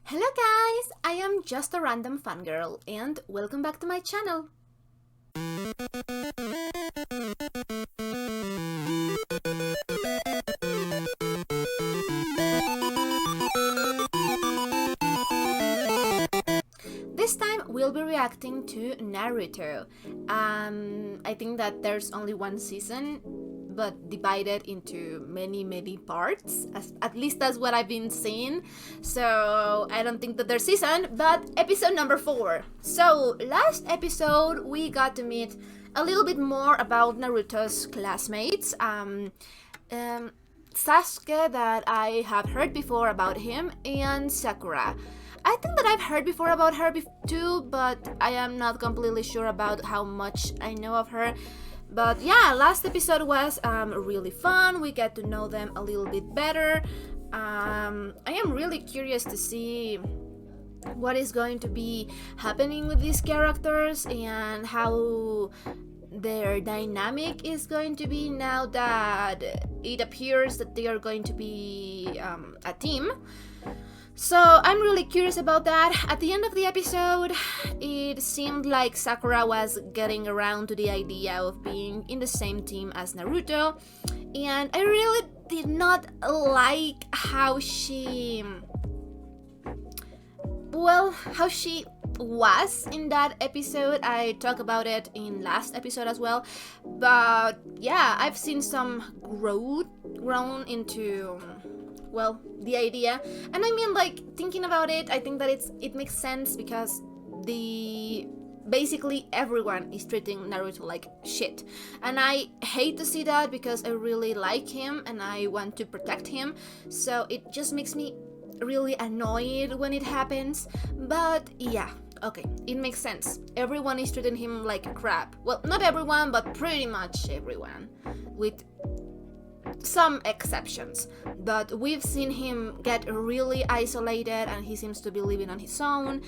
Hello guys, I am just a random fangirl and welcome back to my channel. This time we'll be reacting to Naruto. I think that there's only one season, but divided into many parts. At least that's what I've been seeing. So I don't think that there's season, but episode number 4. So last episode we got to meet a little bit more about Naruto's classmates. Sasuke, that I have heard before about him, and Sakura. I think that I've heard before about her too, but I am not completely sure about how much I know of her. But yeah, last episode was really fun. We get to know them a little bit better. I am really curious to see what is going to be happening with these characters and how their dynamic is going to be now that it appears that they are going to be a team. So I'm really curious about that. At the end of the episode, it seemed like Sakura was getting around to the idea of being in the same team as Naruto, and I really did not like how she was in that episode. I talked about it in last episode as well, but yeah, I've seen some grown into the idea, and I mean, like, thinking about it, I think that it makes sense because basically everyone is treating Naruto like shit, and I hate to see that because I really like him and I want to protect him, so it just makes me really annoyed when it happens. But yeah, okay, it makes sense. Everyone is treating him like crap. Well, not everyone, but pretty much everyone, with some exceptions. But we've seen him get really isolated and he seems to be living on his own,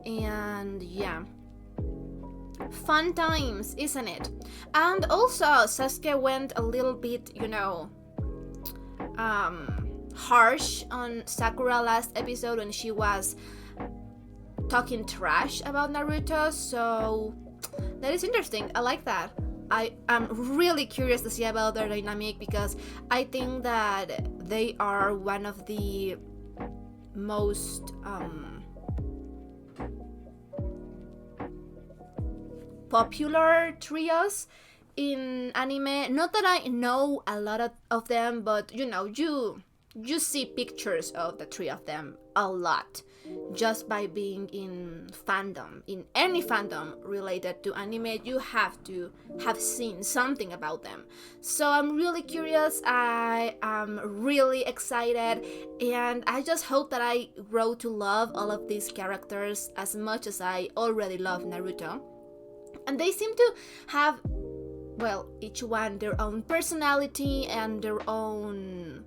and yeah, fun times, isn't it? And also Sasuke went a little bit, harsh on Sakura last episode when she was talking trash about Naruto, so that is interesting. I like that. I am really curious to see about their dynamic because I think that they are one of the most popular trios in anime. Not that I know a lot of them, but you see pictures of the three of them a lot just by being in fandom. In any fandom related to anime, you have to have seen something about them. So I'm really curious, I am really excited, and I just hope that I grow to love all of these characters as much as I already love Naruto. And they seem to have, each one their own personality and their own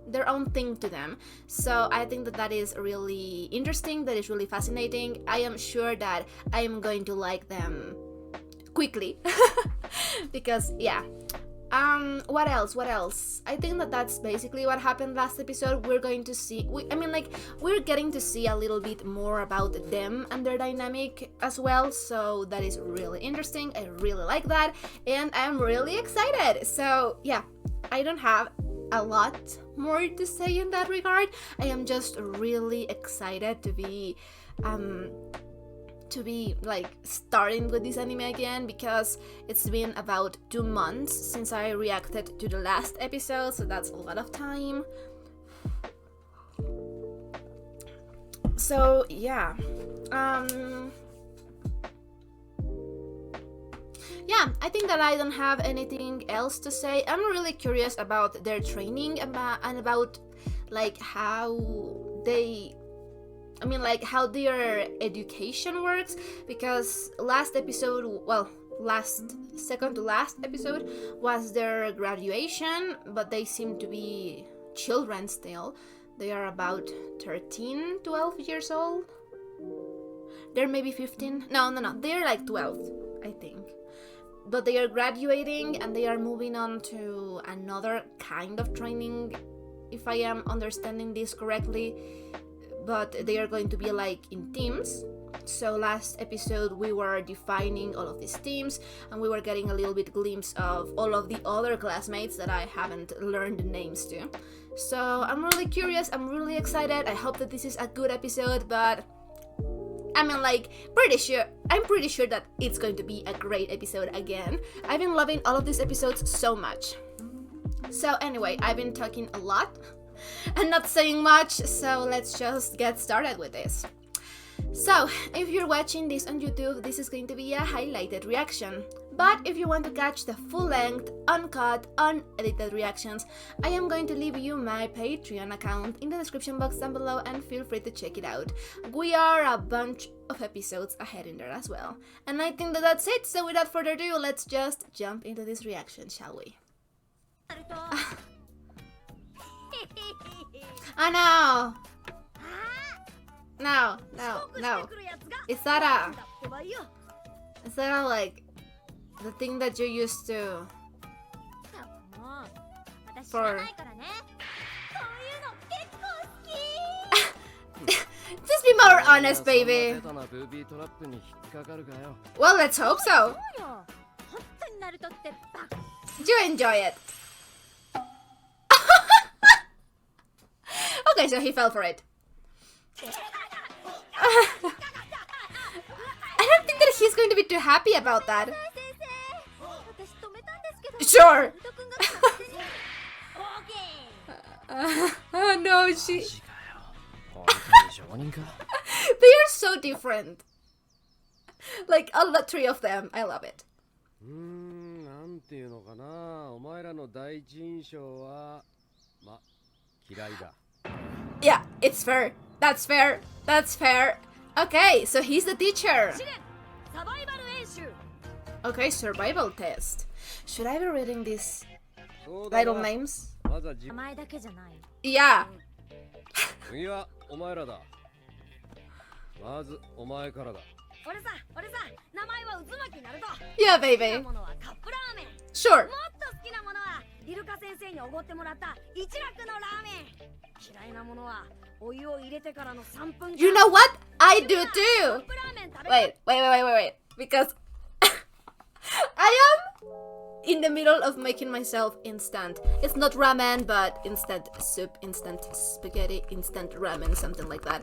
their own thing to them. So I think that is really interesting, that is really fascinating. I am sure that I am going to like them quickly because yeah. What else? I think that that's basically what happened last episode. We're going to see, we're getting to see a little bit more about them and their dynamic as well, so that is really interesting. I really like that, and I'm really excited. So yeah, I don't have a lot more to say in that regard. I am just really excited to be like starting with this anime again, because it's been about 2 months since I reacted to the last episode, so that's a lot of time. So yeah, I think that I don't have anything else to say. I'm really curious about their training and about like how how their education works, because second to last episode was their graduation, but they seem to be children still. They are about 13, 12 years old. They're maybe 15. No, they're like 12, I think. But they are graduating and they are moving on to another kind of training if I am understanding this correctly, but they are going to be like in teams. So last episode we were defining all of these teams, and we were getting a little bit glimpse of all of the other classmates that I haven't learned the names to. So I'm really curious, I'm really excited. I hope that this is a good episode, but I mean, like, I'm pretty sure that it's going to be a great episode again. I've been loving all of these episodes so much. So anyway, I've been talking a lot and not saying much, so let's just get started with this. So, if you're watching this on YouTube, this is going to be a highlighted reaction. But if you want to catch the full-length, uncut, unedited reactions, I am going to leave you my Patreon account in the description box down below, and feel free to check it out. We are a bunch of episodes ahead in there as well. And I think that that's it, so without further ado, let's just jump into this reaction, shall we? Oh no! No. Is that like the thing that you're used to for? Just be more honest, baby. Well, let's hope so. Did you enjoy it? Okay, so he fell for it. I don't think that he's going to be too happy about that. Sure. Oh no, she... They are so different. Like, all the three of them. I love it. Yeah, it's fair. That's fair. That's fair. Okay, so he's the teacher. Okay, survival test. Should I be reading these title names? Yeah. Yeah, baby. Sure. You know what? I do too. Wait. Because I am in the middle of making myself instant. It's not ramen, but instant soup, instant spaghetti, instant ramen, something like that.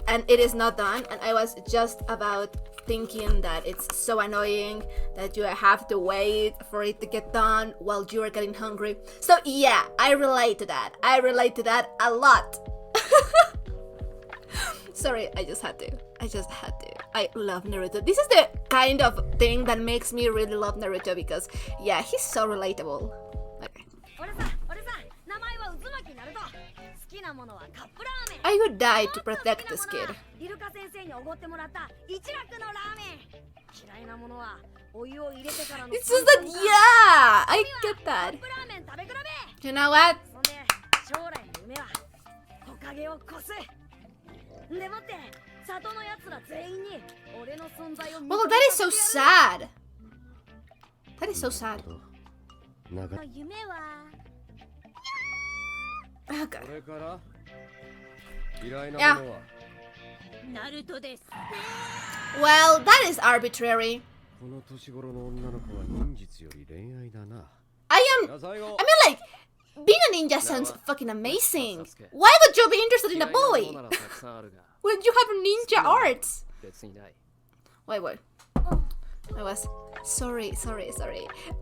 And it is not done. And I was just about thinking that it's so annoying that you have to wait for it to get done while you are getting hungry. So yeah, I relate to that. I relate to that a lot. Sorry, I just had to. I love Naruto. This is the kind of thing that makes me really love Naruto, because yeah, he's so relatable. Okay. I would die to protect this kid. It's just that, yeah, I get that. You know what? Well, that is so sad. That is so sad. Okay. Yeah. Well, that is arbitrary. I mean, like, being a ninja sounds fucking amazing. Why would you be interested in a boy when you have ninja arts? Wait. I was sorry.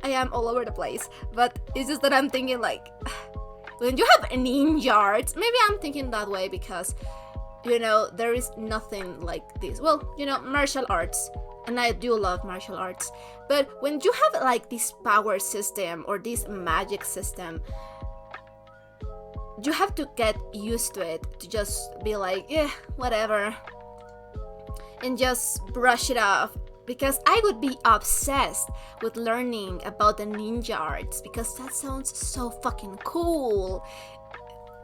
I am all over the place, but it's just that I'm thinking, like, when you have ninja arts, maybe I'm thinking that way because, you know, there is nothing like this. Well, you know, martial arts, and I do love martial arts, but when you have like this power system or this magic system, you have to get used to it, to just be like, yeah, whatever, and just brush it off. Because I would be obsessed with learning about the ninja arts, because that sounds so fucking cool.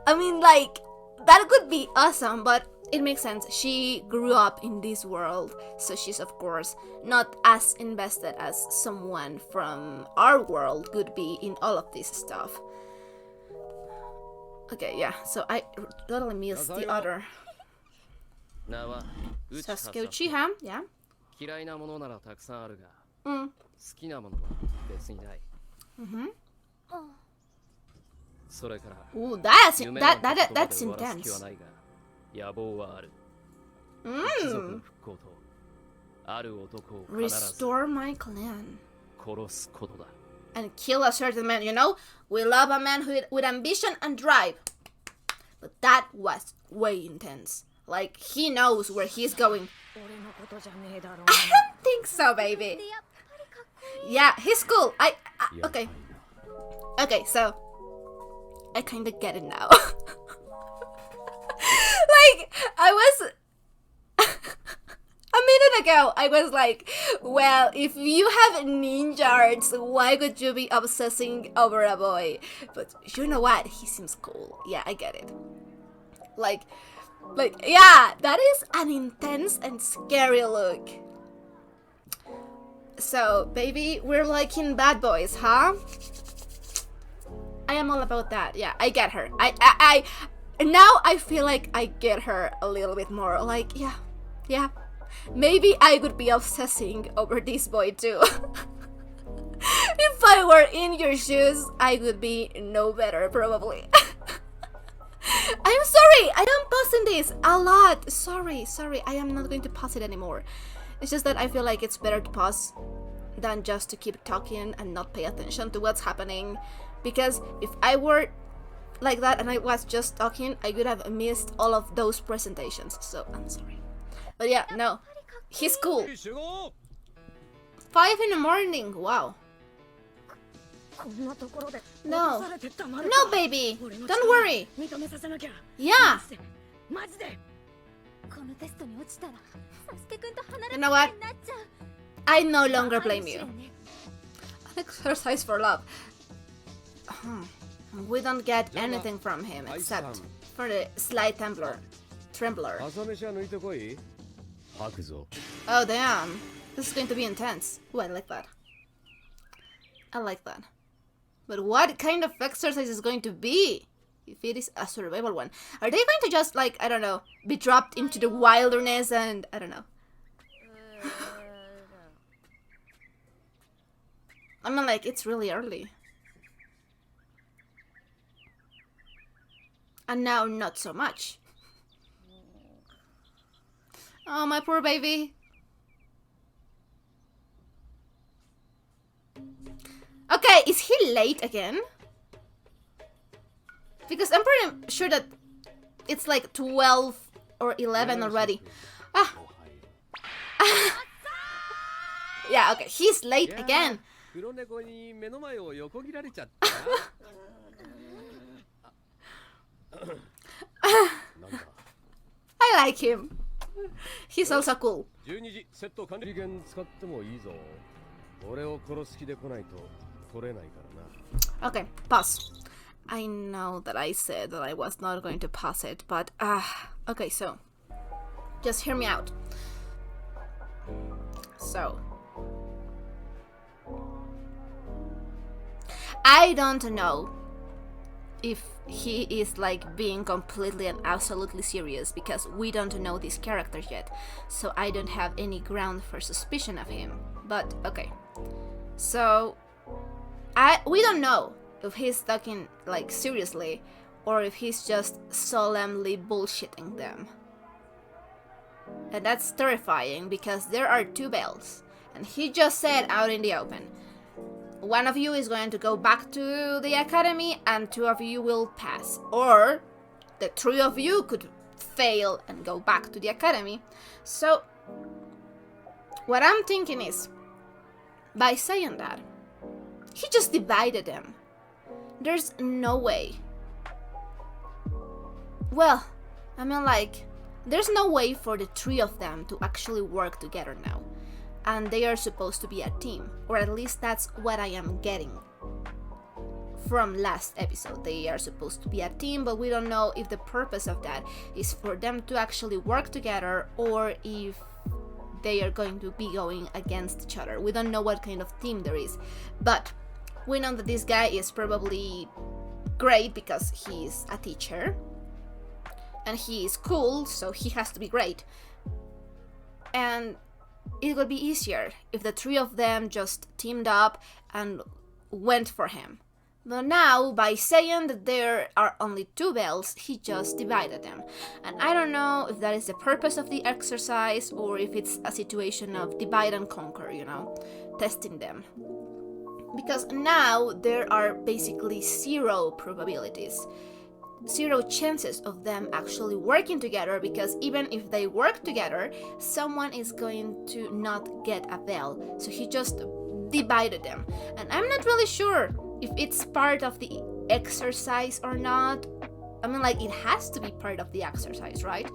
I mean, like, that could be awesome, but it makes sense. She grew up in this world, so she's of course not as invested as someone from our world could be in all of this stuff. Okay, yeah, so I totally missed the other. 名は内葉 Sasuke Uchiha, yeah. 嫌いなものならたくさんあるが、Mm. 好きなものは別にない。Mm-hmm. それから Ooh, 夢 that's なんて言葉で intense. 終わらす気はないが、野望はある。一族の Mm. 復興とある男を必ず Restore my clan 殺すことだ。 and kill a certain man. You know, we love a man with ambition and drive. But that was way intense. Like, he knows where he's going. I don't think so, baby. Yeah, he's cool. Okay. Okay, so I kind of get it now. Like, I was a minute ago, I was like, well, if you have ninja arts, why would you be obsessing over a boy? But you know what? He seems cool. Yeah, I get it. Like, yeah, that is an intense and scary look. So, baby, we're liking bad boys, huh? I am all about that. Yeah, I get her. I now I feel like I get her a little bit more. Like, yeah. Maybe I would be obsessing over this boy too. If I were in your shoes, I would be no better, probably. I'm sorry, I am pausing this a lot. Sorry, I am not going to pause it anymore. It's just that I feel like it's better to pause than just to keep talking and not pay attention to what's happening. Because if I were like that and I was just talking, I would have missed all of those presentations. So I'm sorry. But yeah, no, he's cool. 5 in the morning, wow. No, baby, don't worry. Yeah. You know what? I no longer blame you. An exercise for love. We don't get anything from him except for the slight trembler. Oh damn, this is going to be intense. Ooh, I like that. But what kind of exercise is going to be? If it is a survival one. Are they going to just, like, I don't know, be dropped into the wilderness and, I don't know. I mean, like, it's really early. And now, not so much. Oh, my poor baby. Okay, is he late again? Because I'm pretty sure that it's like 12 or 11 already. Ah. Yeah, okay, he's late again. I like him. He's also cool. Okay, pause. I know that I said that I was not going to pause it, but okay, so just hear me out. So I don't know if he is like being completely and absolutely serious because we don't know these characters yet, so I don't have any ground for suspicion of him. But okay, so we don't know if he's talking like seriously or if he's just solemnly bullshitting them. And that's terrifying because there are 2 bells and he just said out in the open, one of you is going to go back to the academy and 2 of you will pass, or the 3 of you could fail and go back to the academy. So what I'm thinking is, by saying that, he just divided them. There's no way. Well, I mean, like, there's no way for the 3 of them to actually work together now. And they are supposed to be a team, or at least that's what I am getting from last episode. They are supposed to be a team, but we don't know if the purpose of that is for them to actually work together or if they are going to be going against each other. We don't know what kind of team there is, but we know that this guy is probably great because he's a teacher. And he is cool, so he has to be great. And it would be easier if the three of them just teamed up and went for him. But now, by saying that there are only 2 bells, he just divided them. And I don't know if that is the purpose of the exercise or if it's a situation of divide and conquer, testing them. Because now there are basically 0 probabilities. 0 chances of them actually working together, because even if they work together, someone is going to not get a bell. So he just divided them. And I'm not really sure if it's part of the exercise or not. I mean, like, it has to be part of the exercise, right?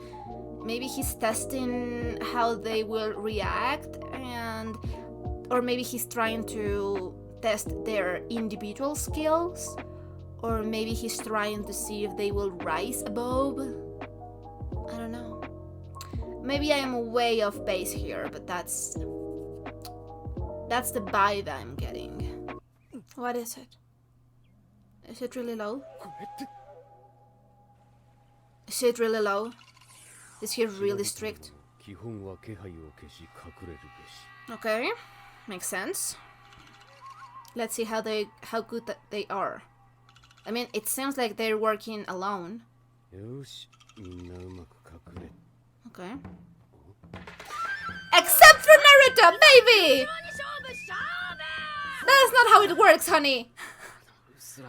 Maybe he's testing how they will react, or maybe he's trying to test their individual skills, or maybe he's trying to see if they will rise above. I don't know. Maybe I am way off base here, but that's the vibe I'm getting. What is it? Is it really low? Is it really low? Is he really strict? Okay, makes sense. Let's see how good they are. I mean, it seems like they're working alone. Okay. Except for Naruto, baby! That's not how it works, honey. I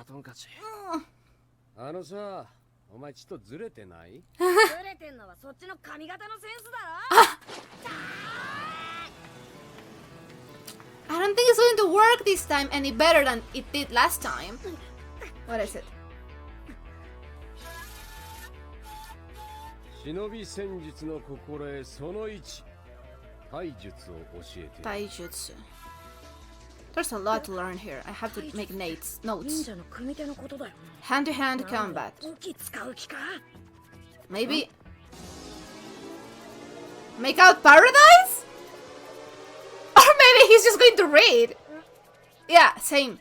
don't think it's going to work this time any better than it did last time. What is it? Taijutsu. There's a lot to learn here. I have to make notes. Hand-to-hand combat. Maybe... Make out paradise? Or maybe he's just going to read. Yeah, same.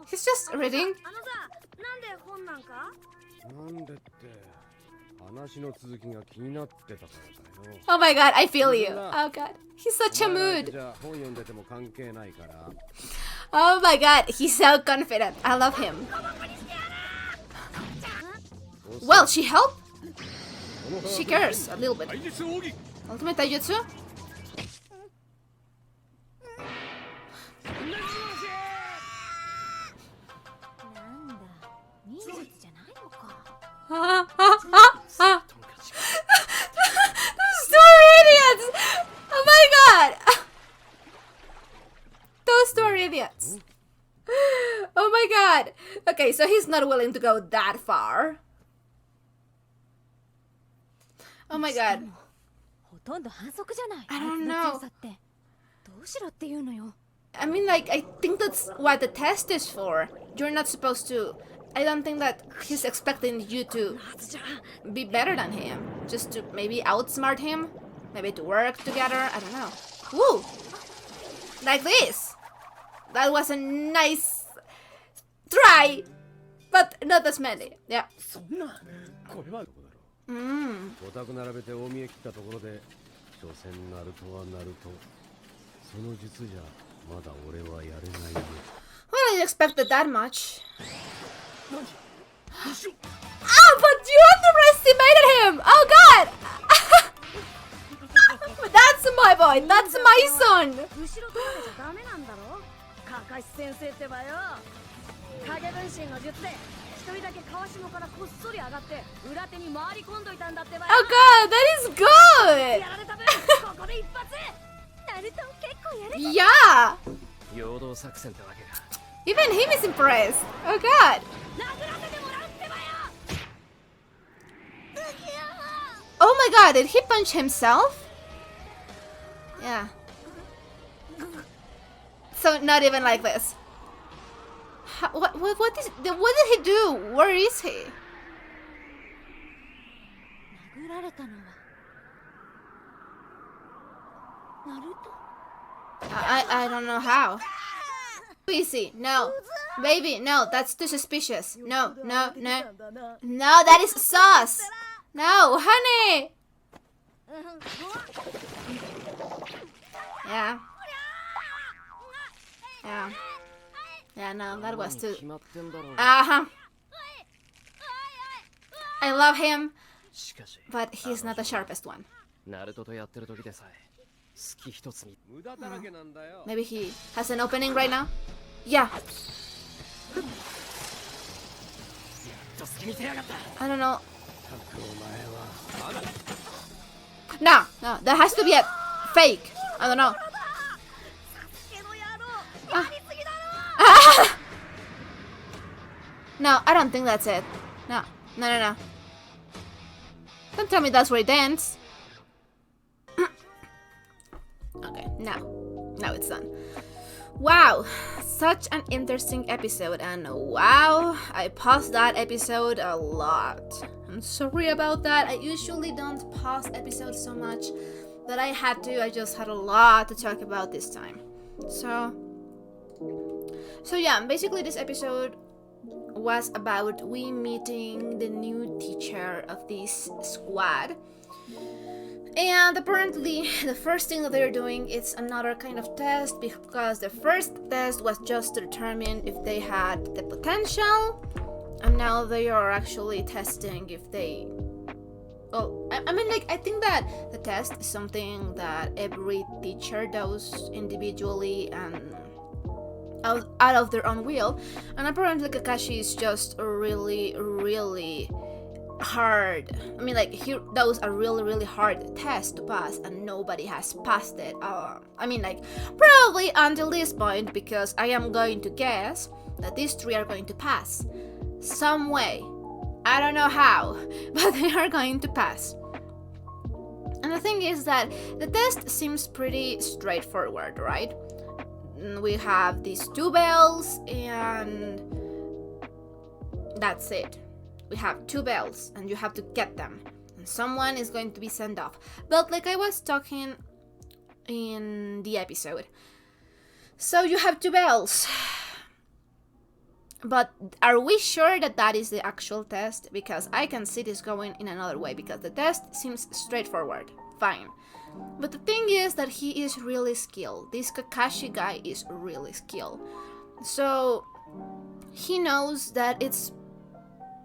He's just reading. Oh my god, I feel you. Oh god, he's such a mood. Oh my god, he's so confident. I love him. Well, she helped. She cares a little bit. Ultimate Taijutsu? Those 2 idiots! Oh my god! Those 2 idiots. Oh my god. Okay, so he's not willing to go that far. Oh my god. I don't know. I mean, like, I think that's what the test is for. You're not supposed to... I don't think that he's expecting you to be better than him. Just to maybe outsmart him. Maybe to work together. I don't know. Woo! Like this. That was a nice try. But not as many. Yeah. Well, I expected that much. Oh, but you underestimated him! Oh god! That's my boy! That's my son! Oh god, that is good! Yeah! Even him is impressed. Oh god! Oh my god, did he punch himself? Yeah. So not even like this. What did he do? Where is he? I don't know how. easy. No. Baby, no, that's too suspicious. No, no, no. No, that is sauce. No, honey. Yeah. Yeah. Yeah, no, that was too... Uh-huh. I love him, but he's not the sharpest one. ナルトとやってる時でさえ好き一つに無駄だらけなんだよ Maybe he has an opening right now? Yeah. I don't know. No, no, that has to be a fake. I don't know. Ah. No, I don't think that's it. No, no, no, no. Don't tell me that's where he danced. Okay, now it's done. Wow, such an interesting episode, and wow, I paused that episode a lot. I'm sorry about that. I usually don't pause episodes so much, but I had to. I just had a lot to talk about this time. So yeah, basically this episode was about we meeting the new teacher of this squad. And apparently the first thing that they're doing is another kind of test, because the first test was just to determine if they had the potential, and now they are actually testing if they... Well, I mean, like, I think that the test is something that every teacher does individually and out of their own will, and apparently Kakashi is just really hard. I mean, like, those are really hard tests to pass, and nobody has passed it. I mean, like, probably until this point, because I am going to guess that these three are going to pass some way. I don't know how, but they are going to pass. And the thing is that the test seems pretty straightforward, right? We have these two bells, and that's it. We have two bells, and you have to get them, and someone is going to be sent off. But like I was talking in the episode, so you have two bells, but are we sure that that is the actual test? Because I can see this going in another way, because the test seems straightforward, fine. But the thing is that he is really skilled. This Kakashi guy is really skilled. So he knows that it's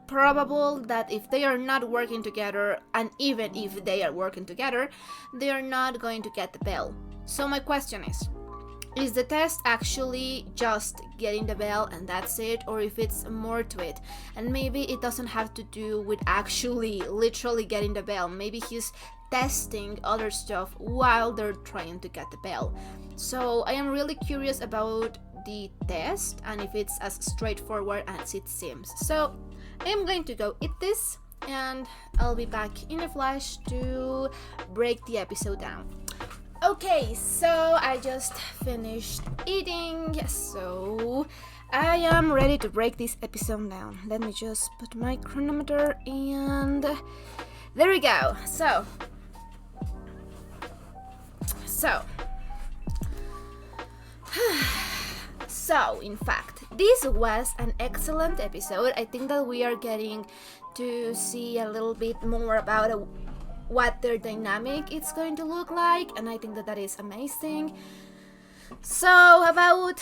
probable that if they are not working together, and even if they are working together, they are not going to get the bell. So my question is the test actually just getting the bell and that's it, or if it's more to it? And maybe it doesn't have to do with actually literally getting the bell. Maybe he's testing other stuff while they're trying to get the bell. So I am really curious about the test and if it's as straightforward as it seems. So I'm going to go eat this, and I'll be back in a flash to break the episode down. Okay, so I just finished eating, so I am ready to break this episode down. Let me just put my chronometer, and there we go. So in fact, this was an excellent episode. I think that we are getting to see a little bit more about what their dynamic is going to look like, and I think that that is amazing. So about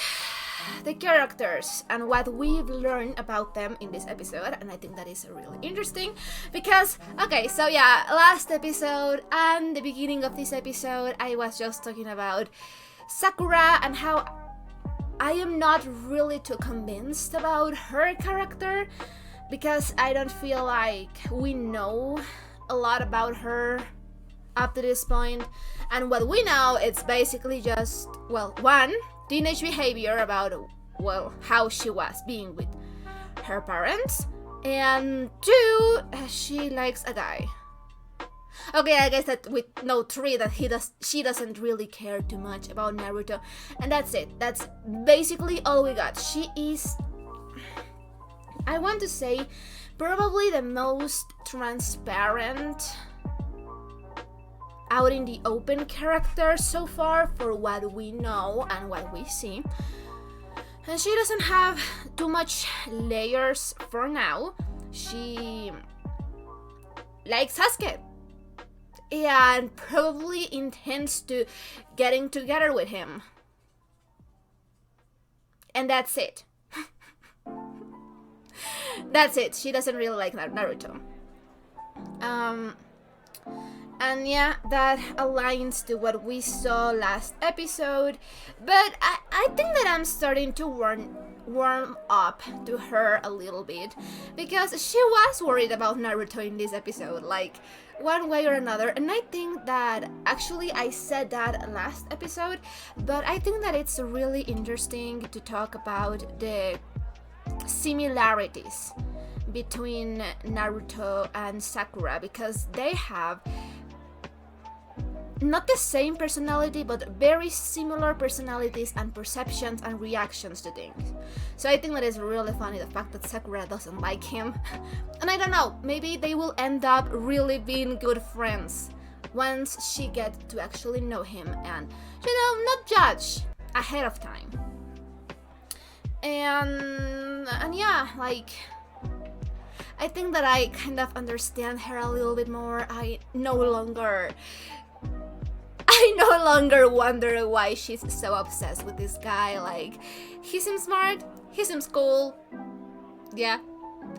the characters and what we've learned about them in this episode, and I think that is really interesting because, okay, so yeah, last episode and the beginning of this episode I was just talking about Sakura and how I am not really too convinced about her character, because I don't feel like we know a lot about her up to this point, and what we know, it's basically just, well, one, teenage behavior about, well, how she was being with her parents, and two, she likes a guy. Okay, I guess that with no three, that she doesn't really care too much about Naruto, and that's it. That's basically all we got. She is, I want to say, probably the most transparent out in the open character so far for what we know and what we see. And she doesn't have too much layers for now. She likes Sasuke and probably intends to getting together with him. And that's it. That's it. She doesn't really like Naruto. And yeah, that aligns to what we saw last episode. But I think that I'm starting to warm up to her a little bit, because she was worried about Naruto in this episode, like one way or another. And I think that actually I said that last episode, but I think that it's really interesting to talk about the similarities between Naruto and Sakura, because they have not the same personality, but very similar personalities and perceptions and reactions to things. So I think that is really funny, the fact that Sakura doesn't like him. And I don't know, maybe they will end up really being good friends once she gets to actually know him and, not judge ahead of time. And yeah, like, I think that I kind of understand her a little bit more. I no longer wonder why she's so obsessed with this guy. Like, he seems smart, he seems cool. Yeah,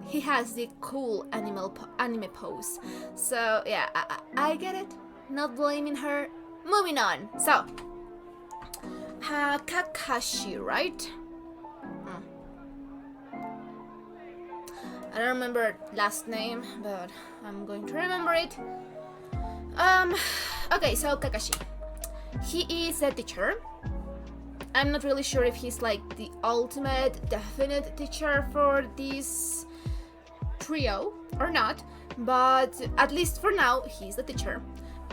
he has the cool anime pose. So yeah, I get it. Not blaming her. Moving on. So, Kakashi, right? I don't remember last name, but I'm going to remember it. Okay, so Kakashi. He is a teacher. I'm not really sure if he's like the ultimate definite teacher for this trio or not, but at least for now, he's the teacher.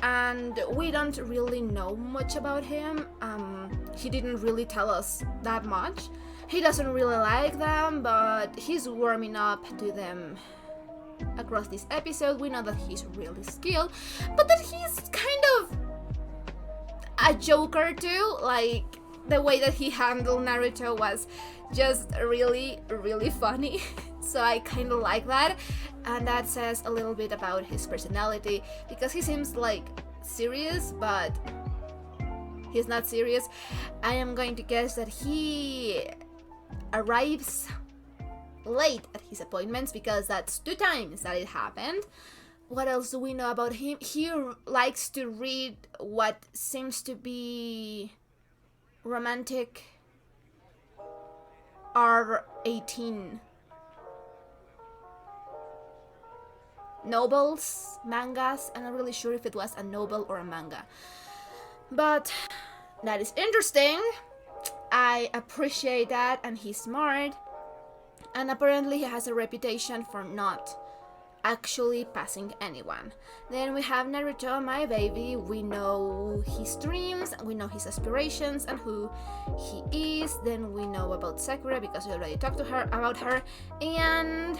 And we don't really know much about him. He didn't really tell us that much. He doesn't really like them, but he's warming up to them across this episode. We know that he's really skilled, but that he's kind of a joker too. Like, the way that he handled Naruto was just really, really funny. So I kind of like that, and that says a little bit about his personality, because he seems like serious, but he's not serious. I am going to guess that he arrives late at his appointments, because that's 2 times that it happened. What else do we know about him? He likes to read what seems to be romantic R18 novels, mangas. I'm not really sure if it was a novel or a manga, but that is interesting. I appreciate that, and he's smart, and apparently he has a reputation for not actually passing anyone. Then we have Naruto, my baby. We know his dreams, we know his aspirations and who he is. Then we know about Sakura, because we already talked to her about her. And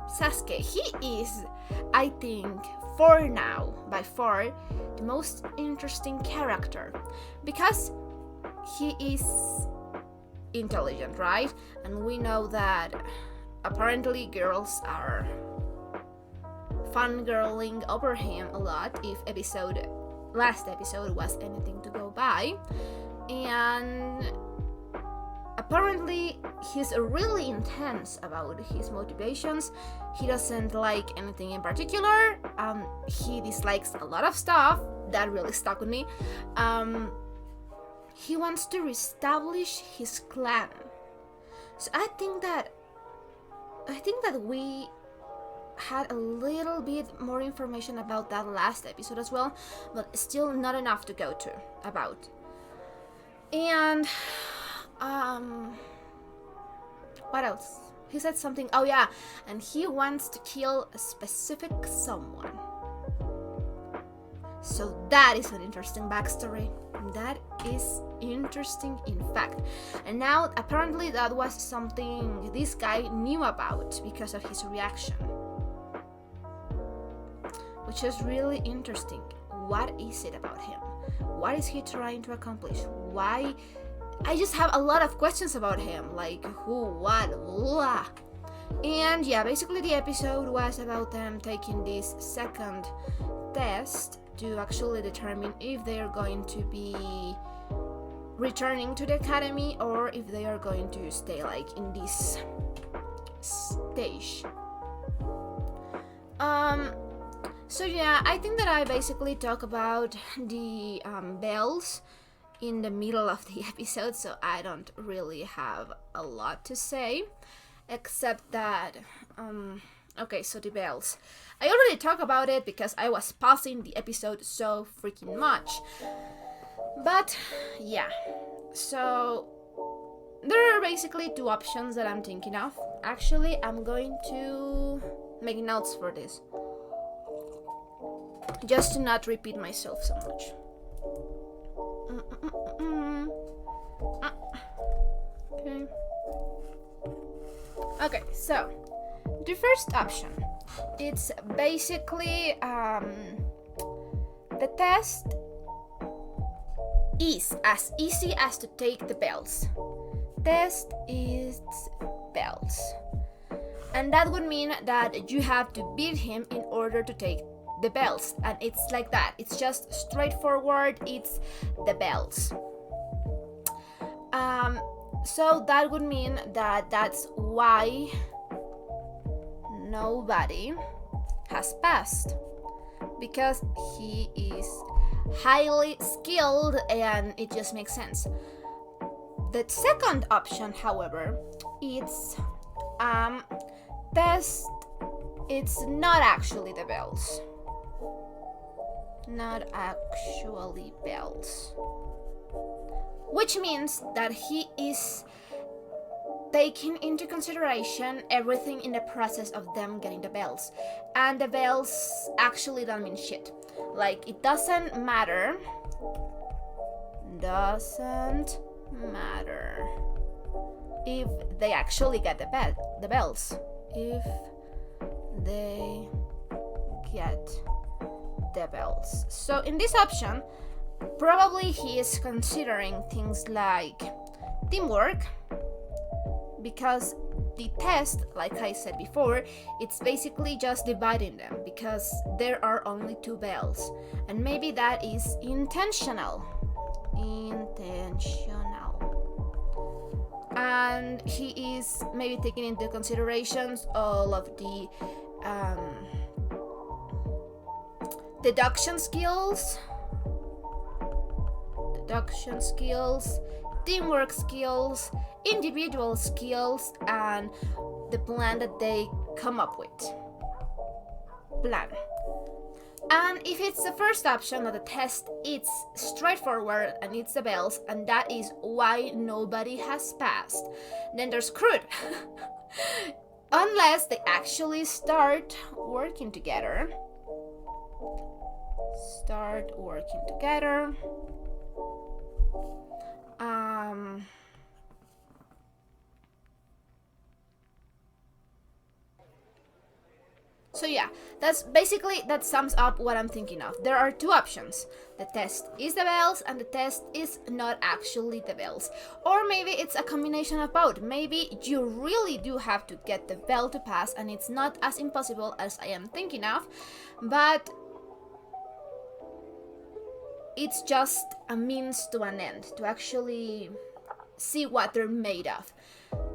Sasuke, he is, I think, for now, by far, the most interesting character, because he is intelligent, right? And we know that apparently girls are fangirling over him a lot, if last episode was anything to go by. And apparently he's really intense about his motivations. He doesn't like anything in particular. He dislikes a lot of stuff. That really stuck with me. He wants to reestablish his clan. So I think that we had a little bit more information about that last episode as well, but still not enough to go to about. And what else? He said something. Oh yeah, and he wants to kill a specific someone. So that is an interesting backstory. That is interesting, in fact. And now apparently that was something this guy knew about because of his reaction, which is really interesting. What is it about him? What is he trying to accomplish? Why I just have a lot of questions about him, like who, what, blah. And yeah, basically the episode was about them taking this second test to actually determine if they are going to be returning to the academy or if they are going to stay like in this stage. So yeah, I think that I basically talk about the bells in the middle of the episode, so I don't really have a lot to say, except that okay, so the bells, I already talked about it because I was pausing the episode so freaking much. But yeah, so there are basically two options that I'm thinking of. Actually, I'm going to make notes for this, just to not repeat myself so much. Okay, so the first option, it's basically the test is as easy as to take the bells. Test is bells. And that would mean that you have to beat him in order to take the bells. And it's like that. It's just straightforward. It's the bells. So that would mean that that's why nobody has passed. Because he is highly skilled and it just makes sense. The second option, however, it's test, it's not actually the bells. Not actually bells. Which means that he is taking into consideration everything in the process of them getting the bells. And the bells actually don't mean shit. Like, it doesn't matter. Doesn't matter if they actually get the bells. If they get the bells. So in this option, probably he is considering things like teamwork, because the test, like I said before, it's basically just dividing them because there are only two bells, and maybe that is intentional. And he is maybe taking into considerations all of the deduction skills, teamwork skills, individual skills, and the plan that they come up with. And if it's the first option of the test, it's straightforward and it's the bells, and that is why nobody has passed, then they're screwed. Unless they actually start working together. So yeah, that sums up what I'm thinking of. There are two options. The test is the bells and the test is not actually the bells. Or maybe it's a combination of both. Maybe you really do have to get the bell to pass and it's not as impossible as I am thinking of, but it's just a means to an end to actually see what they're made of.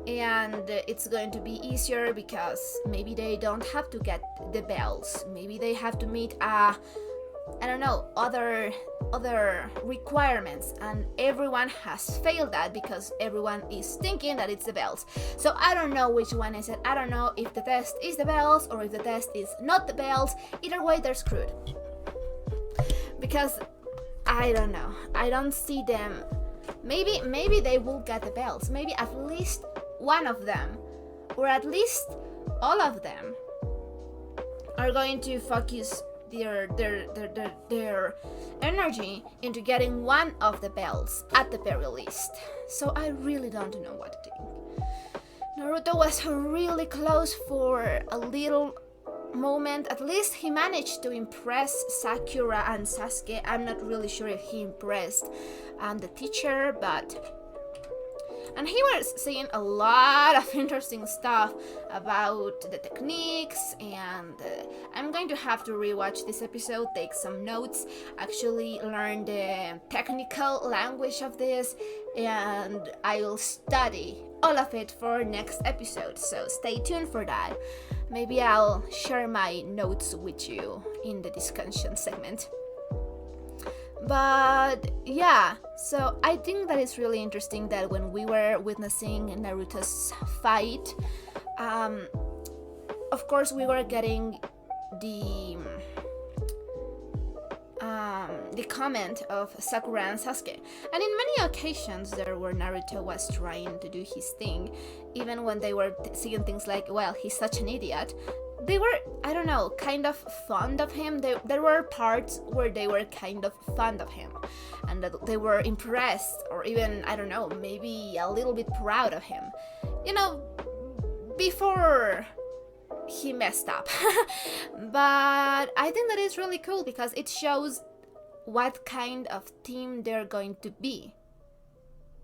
And it's going to be easier because maybe they don't have to get the bells. Maybe they have to meet other requirements, and everyone has failed that because everyone is thinking that it's the bells. So I don't know which one is it. I don't know if the test is the bells or if the test is not the bells. Either way, they're screwed. Because I don't know. I don't see them. Maybe they will get the bells. Maybe at least one of them, or at least all of them, are going to focus their energy into getting one of the bells at the very least. So I really don't know what to think. Naruto was really close for a little moment. At least he managed to impress Sakura and Sasuke. I'm not really sure if he impressed the teacher, but And he was saying a lot of interesting stuff about the techniques, and I'm going to have to rewatch this episode, take some notes, actually learn the technical language of this, and I'll study all of it for next episode, so stay tuned for that. Maybe I'll share my notes with you in the discussion segment. But yeah, so I think that it's really interesting that when we were witnessing Naruto's fight, of course we were getting the comment of Sakura and Sasuke, and in many occasions there where Naruto was trying to do his thing, even when they were saying things like, well, he's such an idiot, they were, I don't know, kind of fond of him. There were parts where they were kind of fond of him, and that they were impressed, or even, I don't know, maybe a little bit proud of him, you know, before he messed up. But I think that is really cool because it shows what kind of team they're going to be.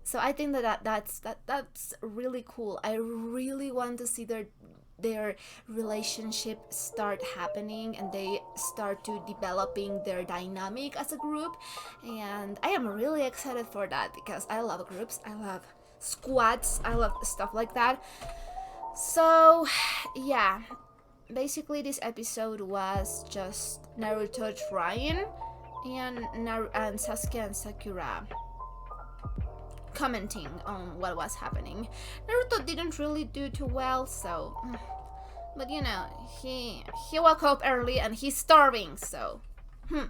So I think that's really cool. I really want to see their relationship start happening, and they start to developing their dynamic as a group, and I am really excited for that because I love groups, I love squads, I love stuff like that. So yeah, basically this episode was just Naruto trying, and Sasuke and Sakura commenting on what was happening. Naruto didn't really do too well, so, but you know, he woke up early and he's starving, so I'm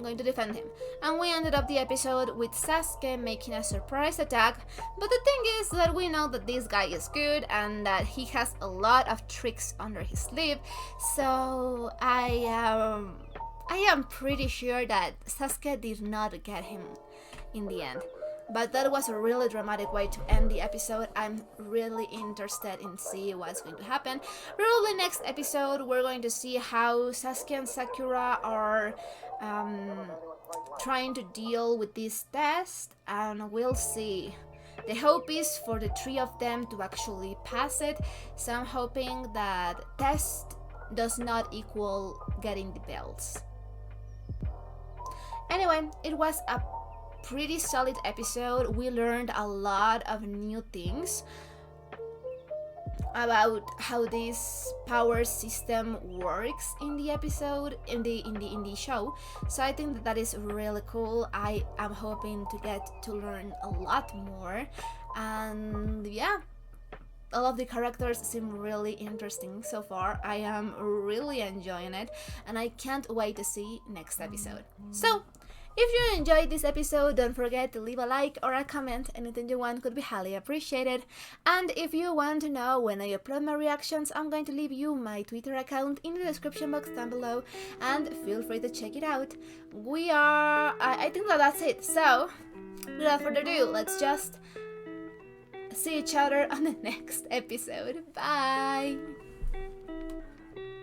going to defend him. And we ended up the episode with Sasuke making a surprise attack, but the thing is that we know that this guy is good and that he has a lot of tricks under his sleeve, so I am pretty sure that Sasuke did not get him in the end. But that was a really dramatic way to end the episode. I'm really interested in see what's going to happen. Probably next episode we're going to see how Sasuke and Sakura are trying to deal with this test, and we'll see. The hope is for the three of them to actually pass it, so I'm hoping that test does not equal getting the belts. Anyway, it was a pretty solid episode. We learned a lot of new things about how this power system works in the episode, in the show. So I think that is really cool. I am hoping to get to learn a lot more, and yeah, all of the characters seem really interesting so far. I am really enjoying it, and I can't wait to see next episode. So if you enjoyed this episode, don't forget to leave a like or a comment. Anything you want could be highly appreciated. And if you want to know when I upload my reactions, I'm going to leave you my Twitter account in the description box down below, and feel free to check it out. I think that's it. So, without further ado, let's just see each other on the next episode. Bye!